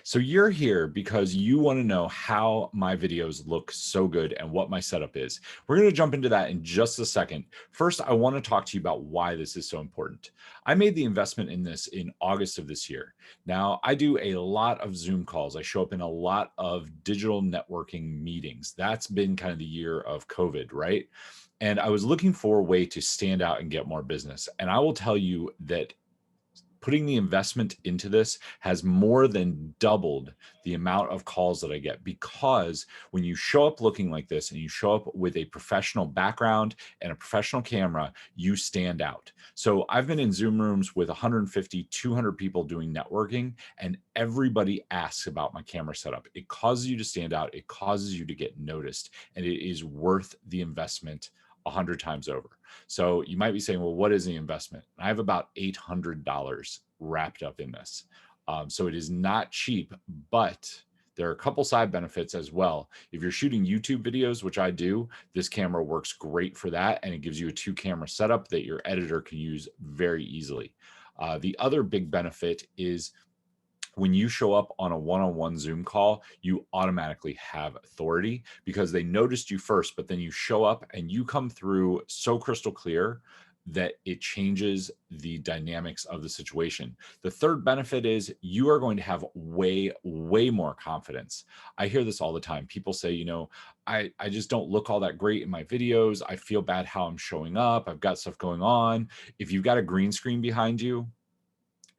So you're here because you want to know how my videos look so good and what my setup is. We're going to jump into that in just a second. First, I want to talk to you about why this is so important. I made the investment in this in August of this year. Now, I do a lot of Zoom calls. I show up in a lot of digital networking meetings. That's been kind of the year of COVID, right? And I was looking for a way to stand out and get more business. And I will tell you that putting the investment into this has more than doubled the amount of calls that I get, because when you show up looking like this and you show up with a professional background and a professional camera, you stand out. So I've been in Zoom rooms with 150, 200 people doing networking, and everybody asks about my camera setup. It causes you to stand out. It causes you to get noticed, and it is worth the investment 100 times over. So you might be saying, well, what is the investment? I have about $800 wrapped up in this. So it is not cheap, but there are a couple side benefits as well. If you're shooting YouTube videos, which I do, this camera works great for that. And it gives you a 2-camera setup that your editor can use very easily. The other big benefit is when you show up on a one-on-one Zoom call, you automatically have authority because they noticed you first, but then you show up and you come through so crystal clear that it changes the dynamics of the situation. The third benefit is you are going to have way more confidence. I hear this all the time. People say, you know, I just don't look all that great in my videos. I feel bad how I'm showing up. I've got stuff going on. If you've got a green screen behind you,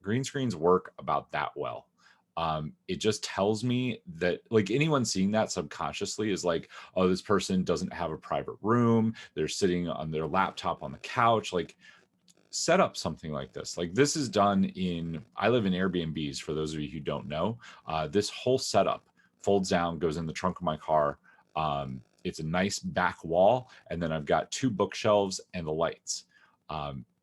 green screens work about that well. It just tells me that, like, anyone seeing that subconsciously is like, oh, this person doesn't have a private room. They're sitting on their laptop on the couch. Like, set up something like this. Like, this is done I live in Airbnbs, for those of you who don't know. This whole setup folds down, goes in the trunk of my car. It's a nice back wall. And then I've got 2 bookshelves and the lights.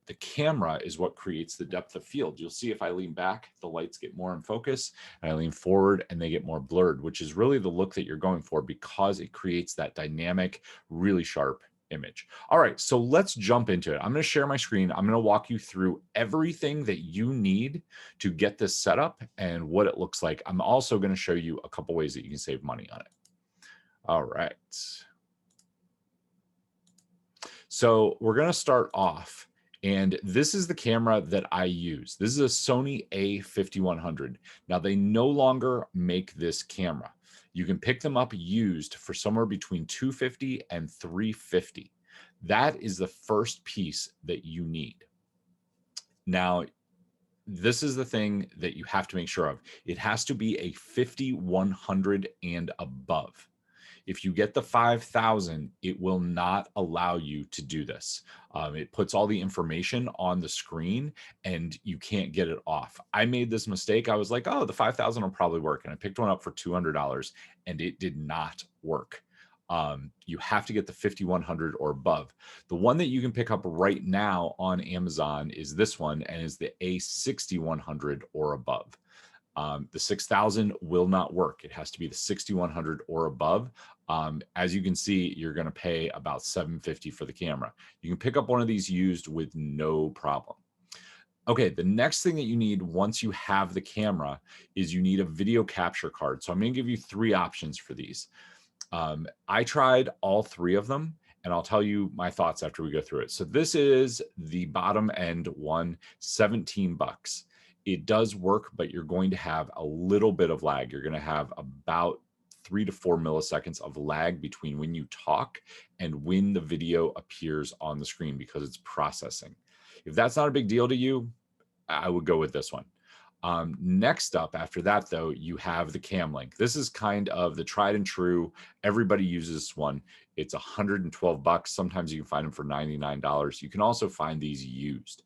The camera is what creates the depth of field. You'll see if I lean back, the lights get more in focus, and I lean forward and they get more blurred, which is really the look that you're going for because it creates that dynamic, really sharp image. All right, so let's jump into it. I'm going to share my screen. I'm going to walk you through everything that you need to get this set up and what it looks like. I'm also going to show you a couple ways that you can save money on it. All right. So we're going to start off. And this is the camera that I use. This is a Sony A5100. Now, they no longer make this camera. You can pick them up used for somewhere between $250 and $350. That is the first piece that you need. Now, this is the thing that you have to make sure of. It has to be a 5100 and above. If you get the 5000, it will not allow you to do this. It puts all the information on the screen and you can't get it off. I made this mistake. I was like, oh, the 5000 will probably work. And I picked one up for $200 and it did not work. You have to get the 5100 or above. The one that you can pick up right now on Amazon is this one, and is the A6100 or above. The 6000 will not work. It has to be the 6100 or above. As you can see, you're going to pay about $750 for the camera. You can pick up one of these used with no problem. Okay, the next thing that you need once you have the camera is you need a video capture card. So I'm going to give you 3 options for these. I tried all 3 of them, and I'll tell you my thoughts after we go through it. So this is the bottom end one, $17. It does work, but you're going to have a little bit of lag. You're going to have about 3 to 4 milliseconds of lag between when you talk and when the video appears on the screen because it's processing. If that's not a big deal to you, I would go with this one. Next up after that, though, you have the Cam Link. This is kind of the tried and true. Everybody uses this one. It's $112. Sometimes you can find them for $99. You can also find these used.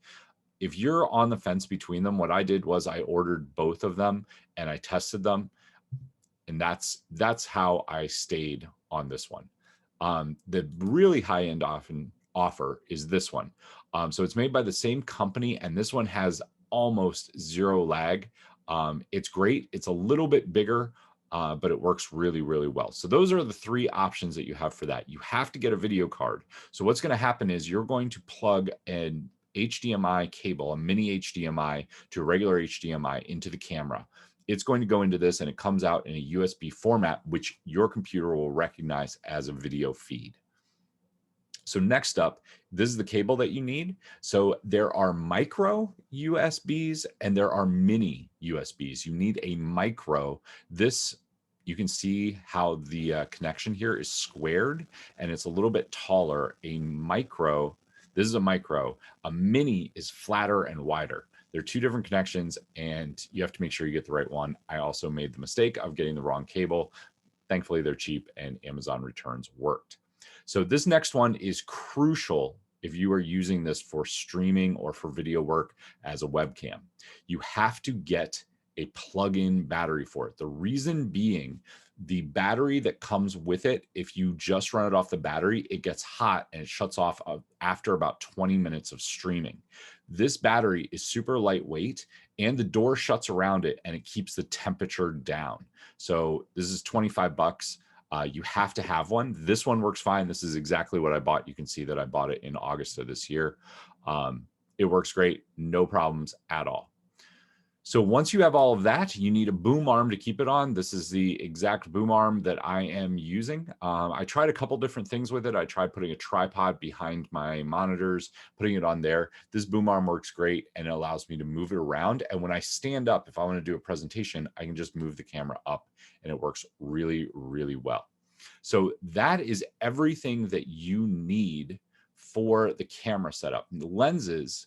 If you're on the fence between them, what I did was I ordered both of them and I tested them. And that's how I stayed on this one. The really high-end offer is this one. So it's made by the same company, and this one has almost 0 lag. It's great. It's a little bit bigger, but it works really, really well. So those are the 3 options that you have for that. You have to get a video card. So what's going to happen is you're going to plug an HDMI cable, a mini HDMI to a regular HDMI into the camera. it's going to go into this and it comes out in a USB format, which your computer will recognize as a video feed. So next up, this is the cable that you need. So there are micro USBs and there are mini USBs. You need a micro. This, you can see how the connection here is squared and it's a little bit taller. A micro, this is a micro. A mini is flatter and wider. They're two different connections and you have to make sure you get the right one. I also made the mistake of getting the wrong cable. Thankfully, they're cheap and Amazon returns worked. So this next one is crucial if you are using this for streaming or for video work as a webcam. You have to get a plug-in battery for it. The reason being, the battery that comes with it, if you just run it off the battery, it gets hot and it shuts off after about 20 minutes of streaming. This battery is super lightweight and the door shuts around it and it keeps the temperature down. So this is 25 bucks. You have to have one. This one works fine. This is exactly what I bought. You can see that I bought it in August of this year. It works great. No problems at all. So once you have all of that, you need a boom arm to keep it on. This is the exact boom arm that I am using. I tried a couple different things with it. I tried putting a tripod behind my monitors, putting it on there. This boom arm works great and it allows me to move it around. And when I stand up, if I want to do a presentation, I can just move the camera up and it works really, really well. So that is everything that you need for the camera setup. The lenses.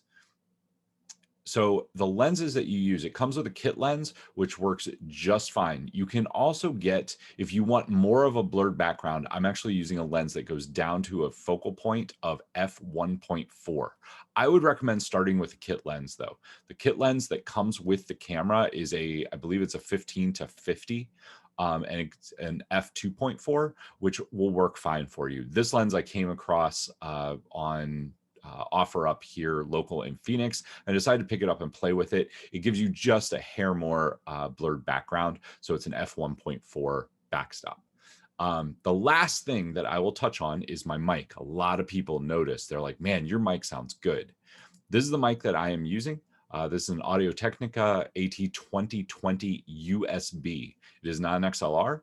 So the lenses that you use, it comes with a kit lens, which works just fine. You can also get, if you want more of a blurred background, I'm actually using a lens that goes down to a focal point of f1.4. I would recommend starting with a kit lens though. The kit lens that comes with the camera is I believe it's a 15 to 50. And it's an f2.4, which will work fine for you. This lens I came across on OfferUp here local in Phoenix. I decided to pick it up and play with it. It gives you just a hair more blurred background. So it's an f1.4 backstop. The last thing that I will touch on is my mic. A lot of people notice, they're like, man, your mic sounds good. This is the mic that I am using. This is an Audio-Technica AT2020 USB. It is not an XLR,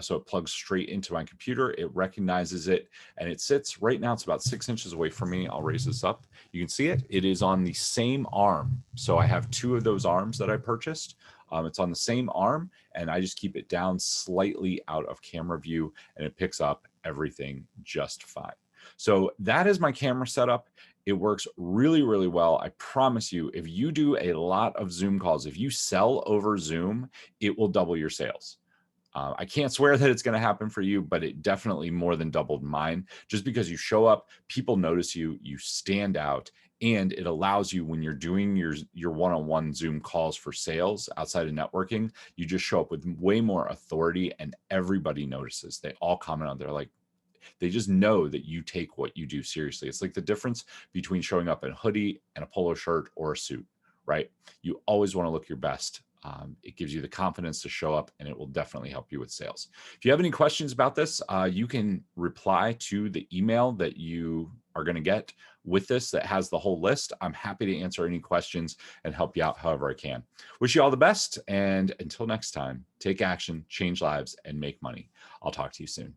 so it plugs straight into my computer. It recognizes it, and it sits right now. It's about 6 inches away from me. I'll raise this up. You can see it. It is on the same arm. So I have two of those arms that I purchased. It's on the same arm, and I just keep it down slightly out of camera view, and it picks up everything just fine. So that is my camera setup. It works really, really well. I promise you, if you do a lot of Zoom calls, if you sell over Zoom, it will double your sales. I can't swear that it's going to happen for you, but it definitely more than doubled mine. Just because you show up, people notice you, you stand out, and it allows you when you're doing your one-on-one Zoom calls for sales outside of networking, you just show up with way more authority and everybody notices. They all comment on, they're like, they just know that you take what you do seriously. It's like the difference between showing up in a hoodie and a polo shirt or a suit, right? You always want to look your best. It gives you the confidence to show up and it will definitely help you with sales. If you have any questions about this, you can reply to the email that you are going to get with this that has the whole list. I'm happy to answer any questions and help you out however I can. Wish you all the best. And until next time, take action, change lives, and make money. I'll talk to you soon.